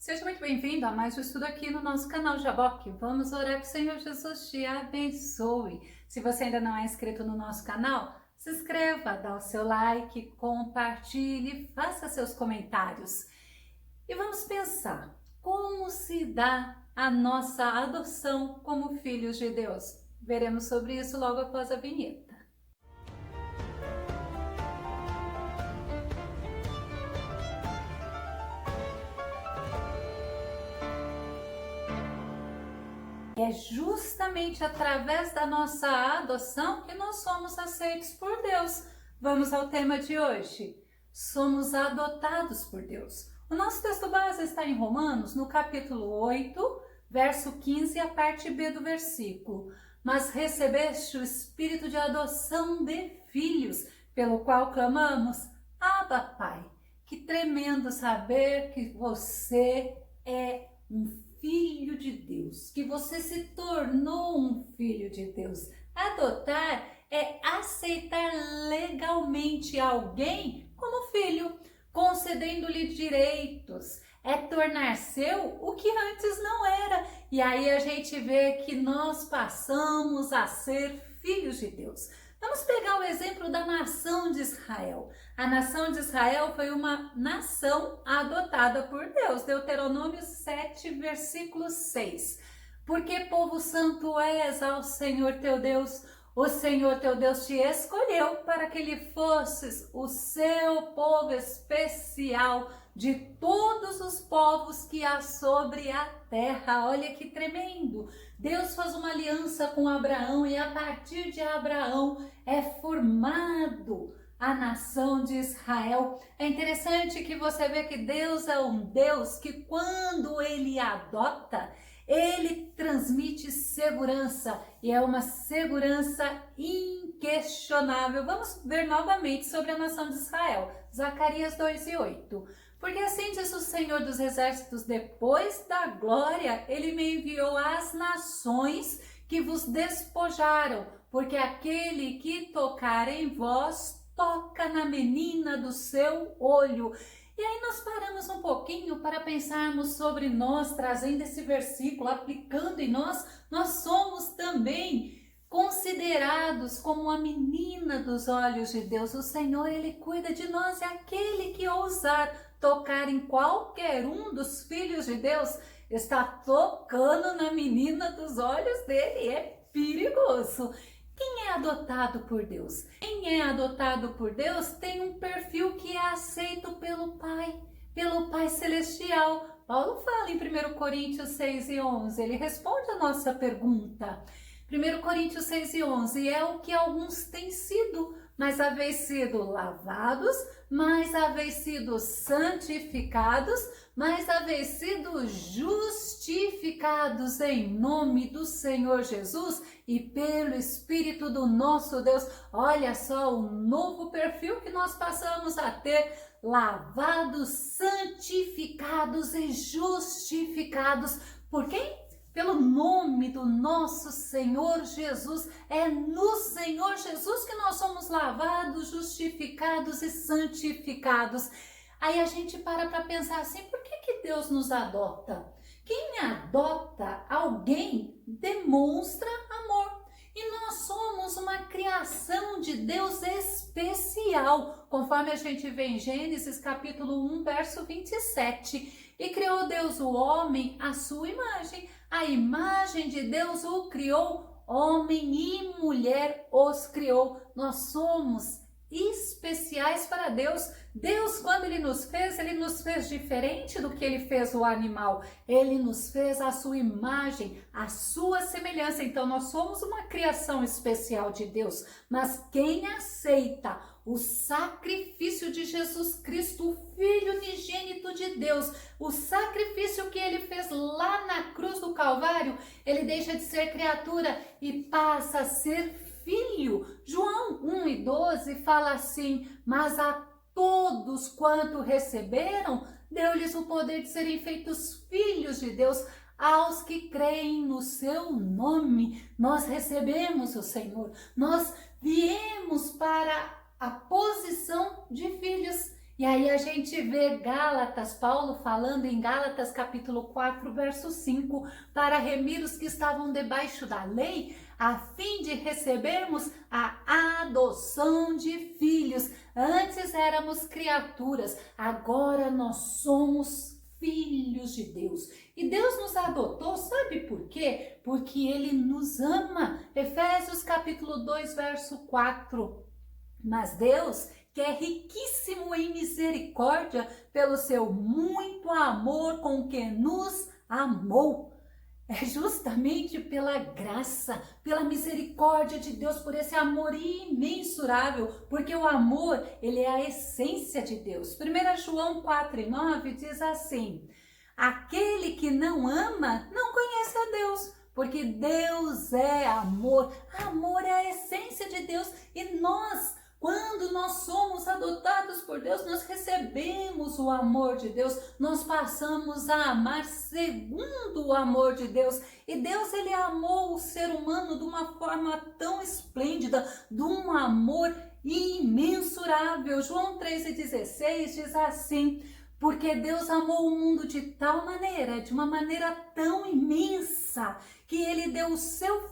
Seja muito bem-vindo a mais um estudo aqui no nosso canal Jaboque. Vamos orar que o Senhor Jesus te abençoe. Se você ainda não é inscrito no nosso canal, se inscreva, dá o seu like, compartilhe, faça seus comentários. E vamos pensar, como se dá a nossa adoção como filhos de Deus? Veremos sobre isso logo após a vinheta. É justamente através da nossa adoção que nós somos aceitos por Deus. Vamos ao tema de hoje. Somos adotados por Deus. O nosso texto base está em Romanos, no capítulo 8, verso 15, a parte B do versículo. Mas recebeste o espírito de adoção de filhos, pelo qual clamamos, Abba, Pai. Que tremendo saber que você é um filho de Deus, que você se tornou um filho de Deus. Adotar é aceitar legalmente alguém como filho, concedendo-lhe direitos. É tornar seu o que antes não era. E aí a gente vê que nós passamos a ser filhos de Deus. Vamos pegar o exemplo da nação de Israel. A nação de Israel foi uma nação adotada por Deus. Deuteronômio 7, versículo 6. Porque povo santo és ao Senhor teu Deus, o Senhor teu Deus te escolheu para que lhe fosses o seu povo especial de todos os povos que há sobre a terra. Olha que tremendo! Deus faz uma aliança com Abraão e a partir de Abraão é formado a nação de Israel. É interessante que você vê que Deus é um Deus que quando ele adota, ele transmite segurança e é uma segurança inquestionável. Vamos ver novamente sobre a nação de Israel. Zacarias 2:8. Porque assim diz o Senhor dos Exércitos, depois da glória, ele me enviou às nações que vos despojaram, porque aquele que tocar em vós, toca na menina do seu olho. E aí nós paramos um pouquinho para pensarmos sobre nós, trazendo esse versículo, aplicando em nós somos também considerados como a menina dos olhos de Deus. O Senhor, ele cuida de nós, e aquele que ousar tocar em qualquer um dos filhos de Deus está tocando na menina dos olhos dele. É perigoso. Quem é adotado por Deus? Quem é adotado por Deus tem um perfil que é aceito pelo Pai Celestial. Paulo fala em 1 Coríntios 6:11, ele responde a nossa pergunta. 1 Coríntios 6:11, é o que alguns têm sido, mas haveis sido lavados, mas haveis sido santificados, mas haveis sido justificados em nome do Senhor Jesus e pelo Espírito do nosso Deus. Olha só o novo perfil que nós passamos a ter: lavados, santificados e justificados. Por quem? Pelo nome do nosso Senhor Jesus. É no Senhor Jesus que nós somos lavados, justificados e santificados. Aí a gente para pensar assim, por que Deus nos adota? Quem adota alguém demonstra amor. E nós somos uma criação de Deus especial, conforme a gente vê em Gênesis capítulo 1, verso 27. E criou Deus o homem à sua imagem. A imagem de Deus o criou, homem e mulher os criou. Nós somos especiais para Deus. Deus, quando ele nos fez diferente do que ele fez o animal. Ele nos fez a sua imagem, a sua semelhança. Então nós somos uma criação especial de Deus. Mas quem aceita o sacrifício de Jesus Cristo, o Filho unigênito de Deus, o sacrifício que ele fez lá na cruz do Calvário, ele deixa de ser criatura e passa a ser filho. João 1:12 fala assim: mas a todos quanto receberam, deu-lhes o poder de serem feitos filhos de Deus, aos que creem no seu nome. Nós recebemos o Senhor, nós viemos para a posição de filhos. E aí a gente vê Gálatas, Paulo falando em Gálatas capítulo 4, verso 5, para remir os que estavam debaixo da lei, a fim de recebermos a adoção de filhos. Antes éramos criaturas, agora nós somos filhos de Deus. E Deus nos adotou, sabe por quê? Porque Ele nos ama. Efésios capítulo 2, verso 4. Mas Deus, que é riquíssimo em misericórdia, pelo seu muito amor com que nos amou. É justamente pela graça, pela misericórdia de Deus, por esse amor imensurável, porque o amor, ele é a essência de Deus. 1 João 4:9 diz assim: aquele que não ama não conhece a Deus, porque Deus é amor. Amor é a essência de Deus e quando nós somos adotados por Deus, nós recebemos o amor de Deus, nós passamos a amar segundo o amor de Deus. E Deus, ele amou o ser humano de uma forma tão esplêndida, de um amor imensurável. João 3,16 diz assim: porque Deus amou o mundo de tal maneira, de uma maneira tão imensa, que Ele deu o seu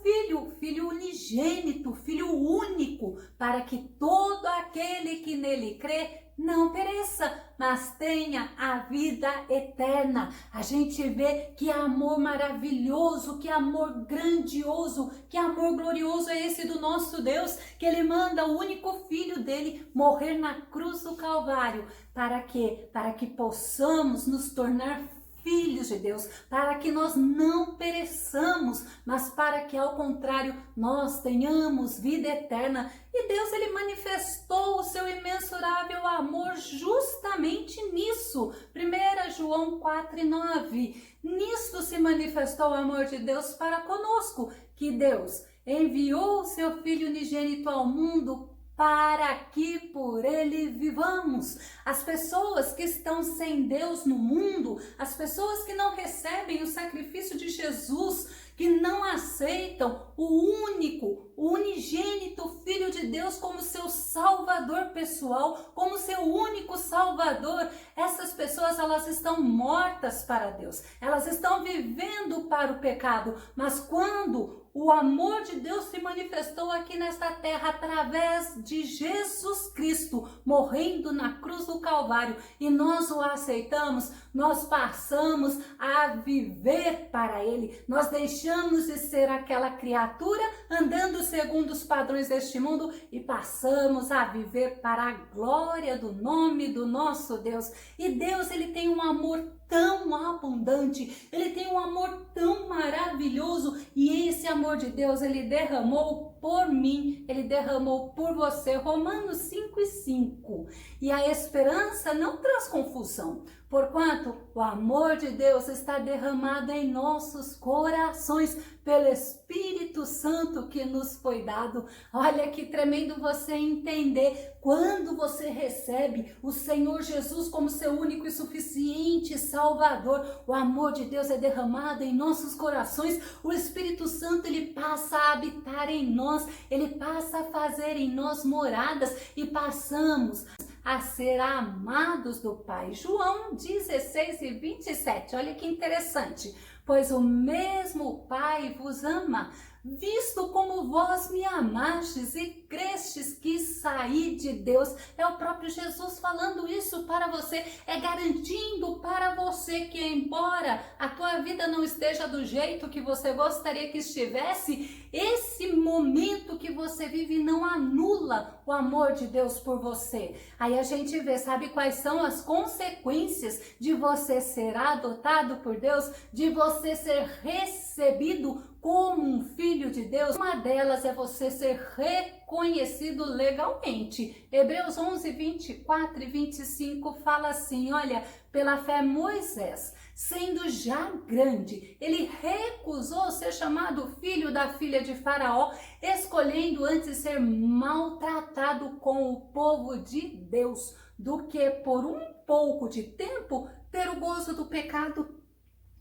Filho unigênito, Filho único, para que todo aquele que nele crê não pereça, mas tenha a vida eterna. A gente vê que amor maravilhoso, que amor grandioso, que amor glorioso é esse do nosso Deus, que Ele manda o único Filho dele morrer na cruz do Calvário. Para quê? Para que possamos nos tornar filhos de Deus, para que nós não pereçamos, mas para que, ao contrário, nós tenhamos vida eterna. E Deus, ele manifestou o seu imensurável amor justamente nisso. 1 João 4:9. Nisto se manifestou o amor de Deus para conosco, que Deus enviou o seu Filho unigênito ao mundo para que por ele vivamos. As pessoas que estão sem Deus no mundo, as pessoas que não recebem o sacrifício de Jesus, que não aceitam o único, o unigênito Filho de Deus como seu salvador pessoal, como seu único salvador, essas pessoas, elas estão mortas para Deus, elas estão vivendo para o pecado. Mas quando o amor de Deus se manifestou aqui nesta terra através de Jesus Cristo, morrendo na cruz do Calvário, e nós o aceitamos, nós passamos a viver para Ele. Nós deixamos de ser aquela criatura andando segundo os padrões deste mundo e passamos a viver para a glória do nome do nosso Deus. E Deus, ele tem um amor tão abundante, ele tem um amor tão maravilhoso, e esse amor de Deus, ele derramou por mim, ele derramou por você. Romanos 5:5. E a esperança não traz confusão, porquanto o amor de Deus está derramado em nossos corações pelo Espírito Santo que nos foi dado. Olha que tremendo você entender, quando você recebe o Senhor Jesus como seu único e suficiente Salvador, o amor de Deus é derramado em nossos corações, o Espírito Santo, ele passa a habitar em nós, ele passa a fazer em nós moradas e passamos a ser amados do Pai. João 16:27, olha que interessante. Pois o mesmo Pai vos ama, visto como vós me amastes e crestes que saí de Deus. É o próprio Jesus falando isso para você, é garantindo para você que, embora a tua vida não esteja do jeito que você gostaria que estivesse, esse momento que você vive não anula o amor de Deus por você. Aí a gente vê, sabe quais são as consequências de você ser adotado por Deus, de você ser recebido como um filho de Deus? Uma delas é você ser reconhecido legalmente. Hebreus 11:24 e 25 fala assim, olha, pela fé Moisés, sendo já grande, ele recusou ser chamado filho da filha de Faraó, escolhendo antes ser maltratado com o povo de Deus, do que por um pouco de tempo ter o gozo do pecado.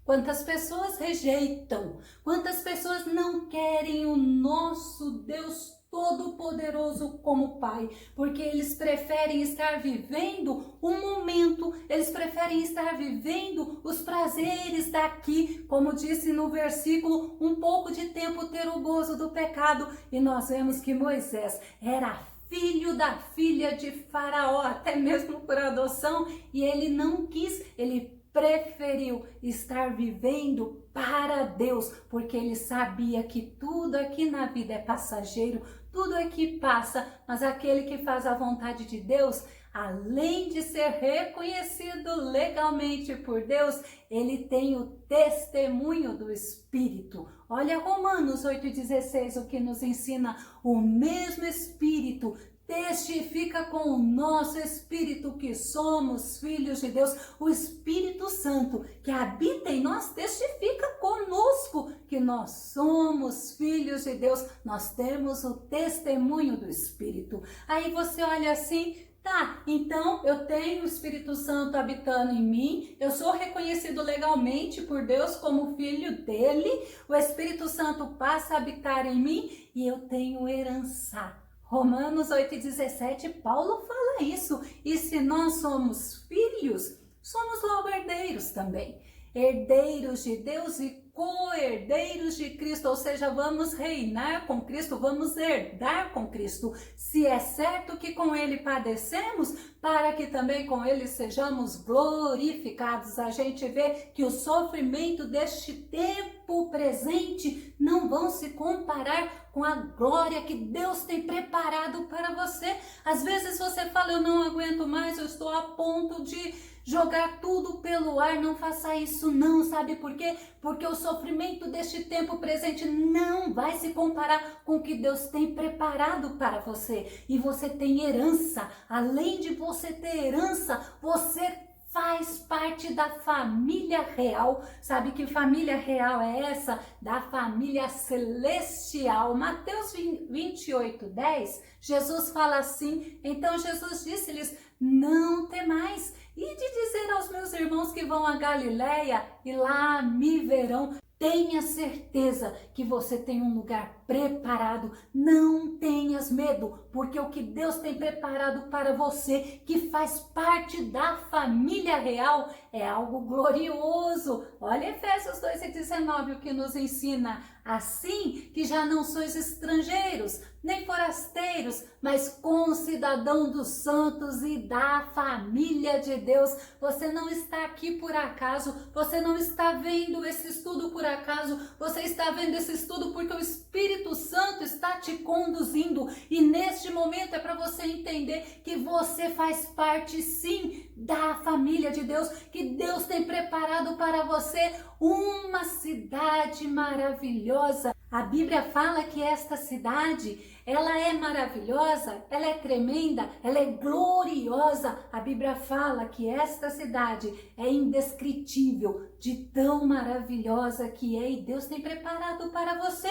Quantas pessoas rejeitam, quantas pessoas não querem o nosso Deus Todo-Poderoso como Pai, porque eles preferem estar vivendo um momento, eles preferem estar vivendo os prazeres daqui, como disse no versículo, um pouco de tempo ter o gozo do pecado. E nós vemos que Moisés era filho da filha de Faraó, até mesmo por adoção, e ele não quis, ele preferiu estar vivendo para Deus, porque ele sabia que tudo aqui na vida é passageiro, tudo aqui passa, mas aquele que faz a vontade de Deus, além de ser reconhecido legalmente por Deus, ele tem o testemunho do Espírito. Olha Romanos 8,16, o que nos ensina: o mesmo Espírito testifica com o nosso espírito que somos filhos de Deus. O Espírito Santo que habita em nós testifica conosco que nós somos filhos de Deus. Nós temos o testemunho do Espírito. Aí você olha assim: tá, então eu tenho o Espírito Santo habitando em mim, eu sou reconhecido legalmente por Deus como filho dele, o Espírito Santo passa a habitar em mim e eu tenho herança. Romanos 8,17, Paulo fala isso. E se nós somos filhos, somos logo herdeiros também. Herdeiros de Deus e co-herdeiros de Cristo, ou seja, vamos reinar com Cristo, vamos herdar com Cristo. Se é certo que com Ele padecemos, para que também com Ele sejamos glorificados. A gente vê que o sofrimento deste tempo presente não vão se comparar com a glória que Deus tem preparado para você. Às vezes você fala: eu não aguento mais, eu estou a ponto de jogar tudo pelo ar. Não faça isso não, sabe por quê? Porque o sofrimento deste tempo presente não vai se comparar com o que Deus tem preparado para você. E você tem herança. Além de você ter herança, você faz parte da família real. Sabe que família real é essa? Da família celestial. Mateus 28:10, Jesus fala assim: então Jesus disse-lhes: não temais, e de dizer aos meus irmãos que vão a Galileia e lá me verão. Tenha certeza que você tem um lugar preparado. Não tenhas medo, porque o que Deus tem preparado para você, que faz parte da família real, é algo glorioso. Olha Efésios 2,19, o que nos ensina: assim que já não sois estrangeiros, nem forasteiros, mas concidadão dos santos e da família de Deus. Você não está aqui por acaso, você não está vendo esse estudo por acaso, você está vendo esse estudo porque o Espírito Santo está te conduzindo. E neste momento é para você entender que você faz parte sim da família de Deus, que Deus tem preparado para você uma cidade maravilhosa. A Bíblia fala que esta cidade, ela é maravilhosa, ela é tremenda, ela é gloriosa. A Bíblia fala que esta cidade é indescritível, de tão maravilhosa que é. E Deus tem preparado para você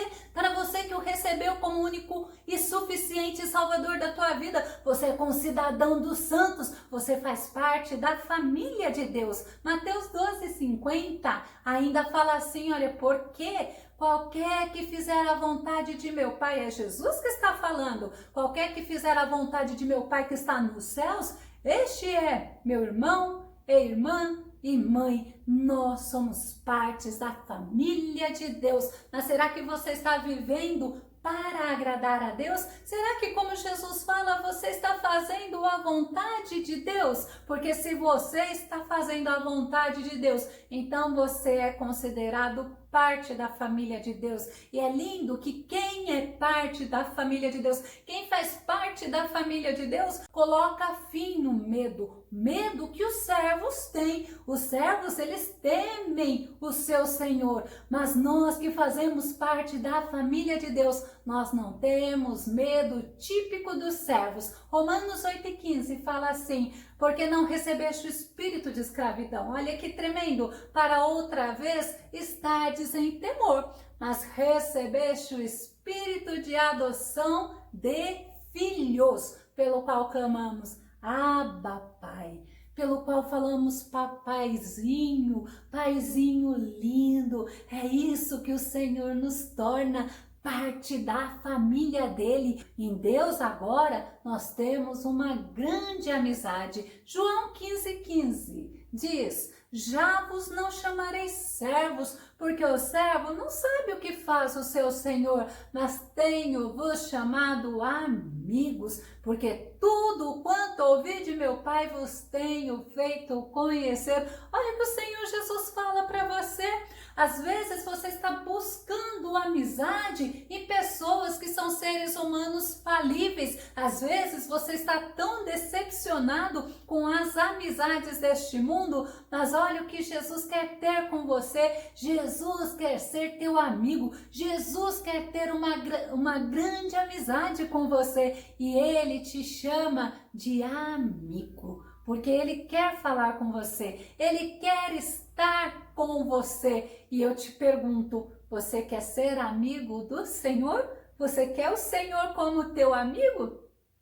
que o recebeu como único e suficiente Salvador da tua vida. Você é concidadão dos santos, você faz parte da família de Deus. Mateus 12,50 ainda fala assim: olha, porque qualquer que fizer a vontade de meu Pai, é Jesus que está falando, qualquer que fizer a vontade de meu Pai que está nos céus, este é meu irmão, irmã e mãe. Nós somos partes da família de Deus. Mas será que você está vivendo para agradar a Deus? Será que, como Jesus fala, você está fazendo a vontade de Deus? Porque se você está fazendo a vontade de Deus, então você é considerado parte da família de Deus. E é lindo que quem é parte da família de Deus, quem faz parte da família de Deus, coloca fim no medo. Medo que os servos têm. Os servos, eles temem o seu Senhor. Mas nós que fazemos parte da família de Deus, nós não temos medo, típico dos servos. Romanos 8,15 fala assim: porque não recebeste o espírito de escravidão. Olha que tremendo. Para outra vez estardes em temor, mas recebeste o espírito de adoção de filhos, pelo qual clamamos: Abba, Pai. Pelo qual falamos: papaizinho, paizinho lindo. É isso que o Senhor nos torna, parte da família dele. Em Deus agora nós temos uma grande amizade. João 15,15 diz: já vos não chamarei servos, porque o servo não sabe o que faz o seu senhor, mas tenho-vos chamado amigos, porque tudo quanto ouvi de meu Pai vos tenho feito conhecer. Olha o que o Senhor Jesus fala para você. Às vezes você está buscando amizade em pessoas que são seres humanos falíveis. Às vezes você está tão decepcionado com as amizades deste mundo, mas olha o que Jesus quer ter com você. Jesus quer ser teu amigo. Jesus quer ter uma grande amizade com você e Ele te chama de amigo. Porque Ele quer falar com você, Ele quer estar com você. E eu te pergunto, você quer ser amigo do Senhor? Você quer o Senhor como teu amigo?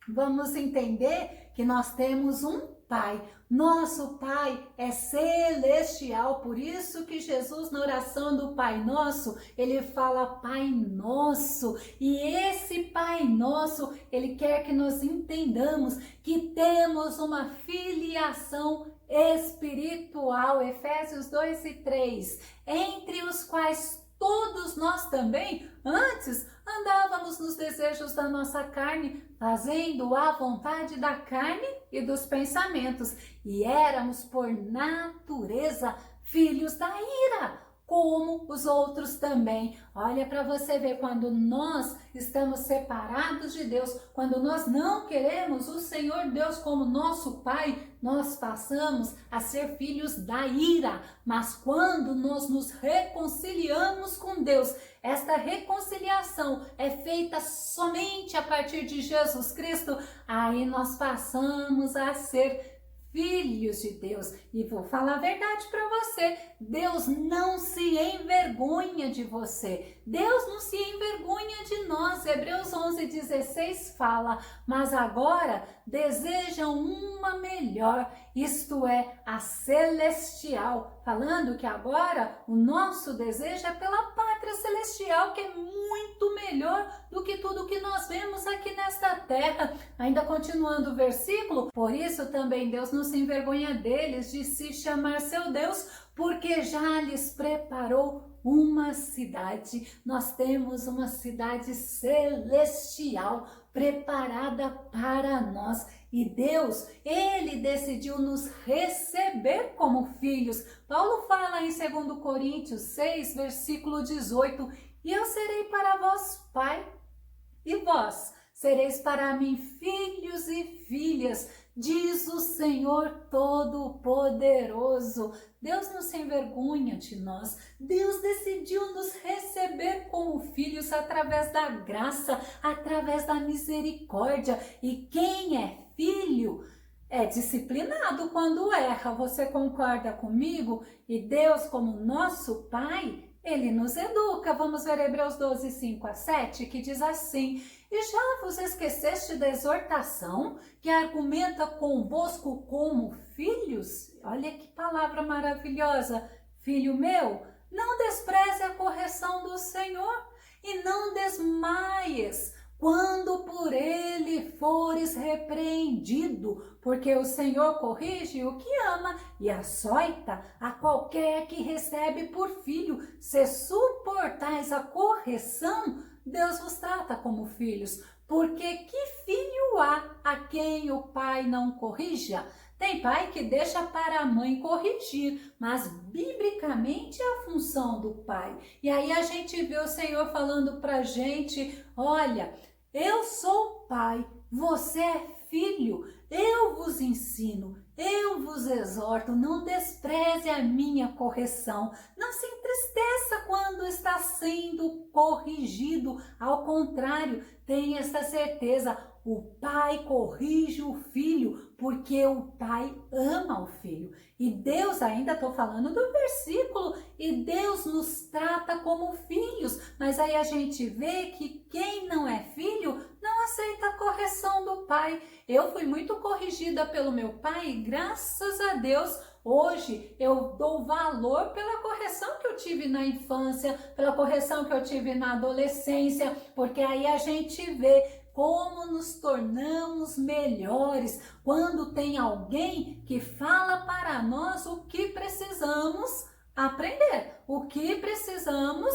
Vamos entender que nós temos um Pai. Nosso Pai é celestial, por isso que Jesus, na oração do Pai Nosso, ele fala Pai Nosso. E esse Pai Nosso, ele quer que nós entendamos que temos uma filiação espiritual, Efésios 2:3, entre os quais todos nós também, antes, andávamos nos desejos da nossa carne, fazendo a vontade da carne e dos pensamentos, e éramos por natureza filhos da ira, como os outros também. Olha para você ver, quando nós estamos separados de Deus, quando nós não queremos o Senhor Deus como nosso Pai, nós passamos a ser filhos da ira. Mas quando nós nos reconciliamos com Deus, esta reconciliação é feita somente a partir de Jesus Cristo, aí nós passamos a ser filhos de Deus. E vou falar a verdade para você, Deus não se envergonha de você, Deus não se envergonha de nós. Hebreus 11:16 fala, mas agora desejam uma melhor, isto é, a celestial, falando que agora o nosso desejo é pela pátria celestial, que é muito melhor do que tudo que nós vemos aqui nesta terra. Ainda continuando o versículo, por isso também Deus não se envergonha deles de se chamar seu Deus, porque já lhes preparou uma cidade. Nós temos uma cidade celestial preparada para nós. E Deus, Ele decidiu nos receber como filhos. Paulo fala em 2 Coríntios 6, versículo 18, e eu serei para vós pai, e vós sereis para mim filhos e filhas, diz o Senhor Todo-Poderoso. Deus não se envergonha de nós. Deus decidiu nos receber como filhos através da graça, através da misericórdia. E quem é filho é disciplinado quando erra. Você concorda comigo? E Deus, como nosso Pai, Ele nos educa. Vamos ver Hebreus 12:5-7, que diz assim: e já vos esqueceste da exortação que argumenta convosco como filhos? Olha que palavra maravilhosa. Filho meu, não despreze a correção do Senhor e não desmaies quando por ele fores repreendido, porque o Senhor corrige o que ama e açoita a qualquer que recebe por filho. Se suportais a correção, Deus vos trata como filhos, porque que filho há a quem o pai não corrija? Tem pai que deixa para a mãe corrigir, mas biblicamente é a função do pai. E aí a gente vê o Senhor falando para a gente, olha, eu sou pai, você é filho, eu vos ensino, eu vos exorto, não despreze a minha correção, não se entristeça quando está sendo corrigido, ao contrário, tenha essa certeza, o pai corrige o filho, porque o pai ama o filho. E Deus, ainda estou falando do versículo, e Deus nos trata como filhos, mas aí a gente vê que quem não é filho não aceita a correção do pai. Eu fui muito corrigida pelo meu pai e graças a Deus Hoje eu dou valor pela correção que eu tive na infância, pela correção que eu tive na adolescência, porque aí a gente vê como nos tornamos melhores quando tem alguém que fala para nós o que precisamos aprender, o que precisamos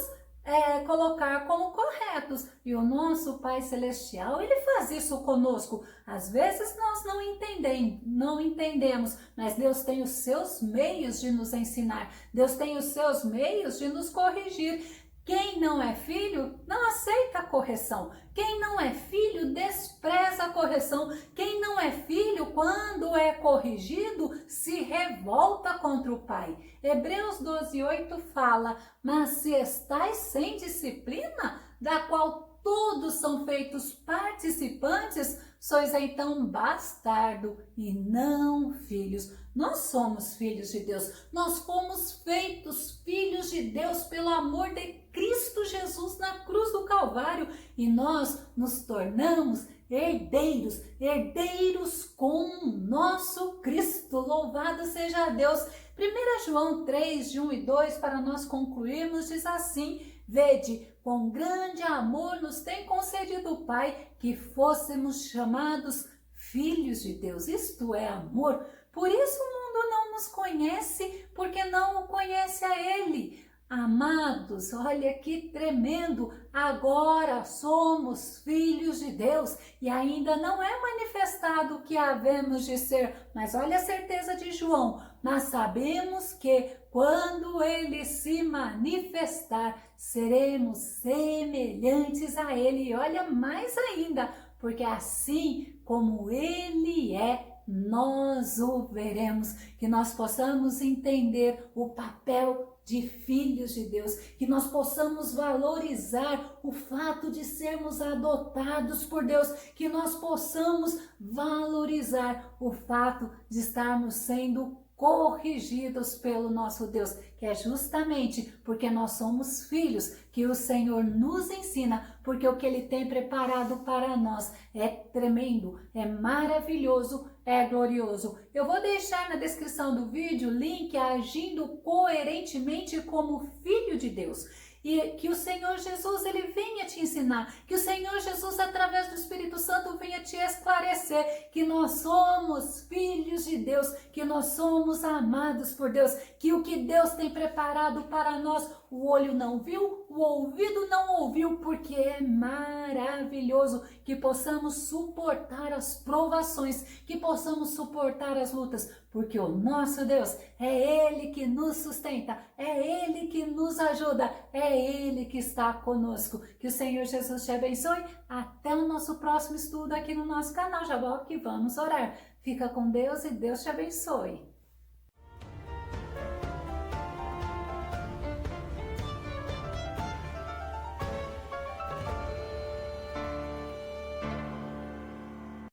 colocar como corretos. E o nosso Pai Celestial, ele faz isso conosco. Às vezes nós não entendemos, mas Deus tem os seus meios de nos ensinar. Deus tem os seus meios de nos corrigir. Quem não é filho não aceita a correção. Quem não é filho despreza a correção. Quem não é filho, quando é corrigido, se revolta contra o pai. Hebreus 12:8 fala: mas se estais sem disciplina, da qual todos são feitos participantes, sois então bastardo e não filhos. Nós somos filhos de Deus, nós fomos feitos filhos de Deus pelo amor de Cristo Jesus na cruz do Calvário, e nós nos tornamos herdeiros, herdeiros com o nosso Cristo. Louvado seja Deus. 1 João 3, de 1 e 2, para nós concluirmos, diz assim: vede, com grande amor nos tem concedido o Pai que fôssemos chamados filhos de Deus. Isto é amor. Por isso o mundo não nos conhece, porque não o conhece a Ele. Amados, olha que tremendo, agora somos filhos de Deus e ainda não é manifestado o que havemos de ser, mas olha a certeza de João, nós sabemos que quando Ele se manifestar, seremos semelhantes a Ele, e olha mais ainda, porque assim como Ele é, nós o veremos, que nós possamos entender o papel de filhos de Deus, que nós possamos valorizar o fato de sermos adotados por Deus, que nós possamos valorizar o fato de estarmos sendo corrigidos pelo nosso Deus, que é justamente porque nós somos filhos que o Senhor nos ensina, porque o que Ele tem preparado para nós é tremendo, é maravilhoso, é glorioso. Eu vou deixar na descrição do vídeo o link Agindo Coerentemente como Filho de Deus. E que o Senhor Jesus, Ele venha te ensinar, que o Senhor Jesus, através do Espírito Santo, venha te esclarecer que nós somos filhos de Deus, que nós somos amados por Deus, que o que Deus tem preparado para nós, o olho não viu, o ouvido não ouviu, porque é maravilhoso, que possamos suportar as provações, que possamos suportar as lutas, porque o nosso Deus é Ele que nos sustenta, é Ele que nos ajuda, é Ele que está conosco. Que o Senhor Jesus te abençoe. Até o nosso próximo estudo aqui no nosso canal. Já volto que vamos orar. Fica com Deus e Deus te abençoe.